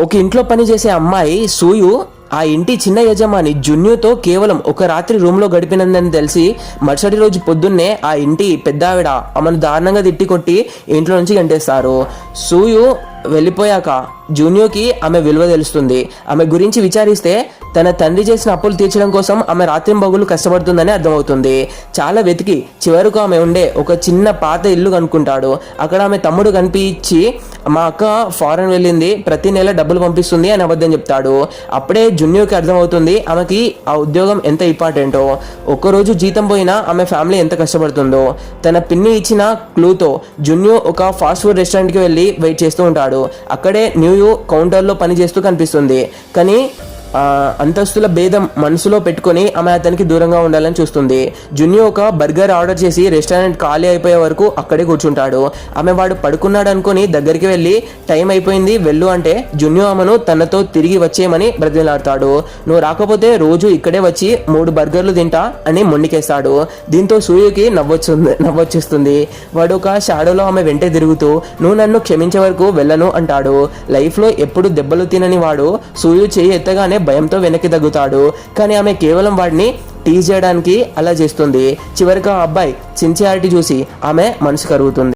ఒక ఇంట్లో పనిచేసే అమ్మాయి సూయు ఆ ఇంటి చిన్న యజమాని జున్యుతో కేవలం ఒక రాత్రి రూమ్లో గడిపినందని తెలిసి మరుసటి రోజు పొద్దున్నే ఆ ఇంటి పెద్ద ఆవిడ ఆమెను దారుణంగా తిట్టి కొట్టి ఇంట్లో నుంచి గంటేస్తారు. సూయు వెళ్ళిపోయాక జూనియోకి ఆమె విలువ తెలుస్తుంది. ఆమె గురించి విచారిస్తే తన తండ్రి చేసిన అప్పులు తీర్చడం కోసం ఆమె రాత్రింబగళ్ళు కష్టపడుతుందని అర్థమవుతుంది. చాలా వెతికి చివరకు ఆమె ఉండే ఒక చిన్న పాత ఇల్లు కనుక్కుంటాడు. అక్కడ ఆమె తమ్ముడు కనిపించి మా అక్క ఫారెన్ వెళ్ళింది, ప్రతి నెల డబ్బులు పంపిస్తుంది అని అబద్ధం చెప్తాడు. అప్పుడే జున్యోకి అర్థమవుతుంది ఆమెకి ఆ ఉద్యోగం ఎంత ఇంపార్టెంటో. ఒక్కరోజు జీతం పోయినా ఆమె ఫ్యామిలీ ఎంత కష్టపడుతుందో. తన పిన్ని ఇచ్చిన క్లూతో జున్యో ఒక ఫాస్ట్ ఫుడ్ రెస్టారెంట్కి వెళ్ళి వెయిట్ చేస్తూ ఉంటాడు. అక్కడే న్యూ కౌంటర్లో పనిచేస్తూ కనిపిస్తుంది. కానీ అంతస్తుల భేదం మనసులో పెట్టుకొని ఆమె అతనికి దూరంగా ఉండాలని చూస్తుంది. జున్యో ఒక బర్గర్ ఆర్డర్ చేసి రెస్టారెంట్ ఖాళీ అయిపోయే వరకు అక్కడే కూర్చుంటాడు. ఆమె వాడు పడుకున్నాడు అనుకుని దగ్గరికి వెళ్ళి టైం అయిపోయింది వెళ్ళు అంటే జున్యో ఆమెను తనతో తిరిగి వచ్చేయమని బ్రతిమలాడతాడు. నువ్వు రాకపోతే రోజు ఇక్కడే వచ్చి 3 బర్గర్లు తింటా అని మొండికేస్తాడు. దీంతో సూయుకి నవ్వొచ్చేస్తుంది. వాడు ఒక షాడోలో ఆమె వెంటే తిరుగుతూ నువ్వు నన్ను క్షమించే వరకు వెళ్ళను అంటాడు. లైఫ్లో ఎప్పుడు దెబ్బలు తినని వాడు సూయు చేయి ఎత్తగానే భయంతో వెనక్కి తగ్గుతాడు. కానీ ఆమె కేవలం వాడిని టీజ్ చేయడానికి అలా చేస్తుంది. చివరికి ఆ అబ్బాయి సిన్సియారిటీ చూసి ఆమె మనసు కరుగుతుంది.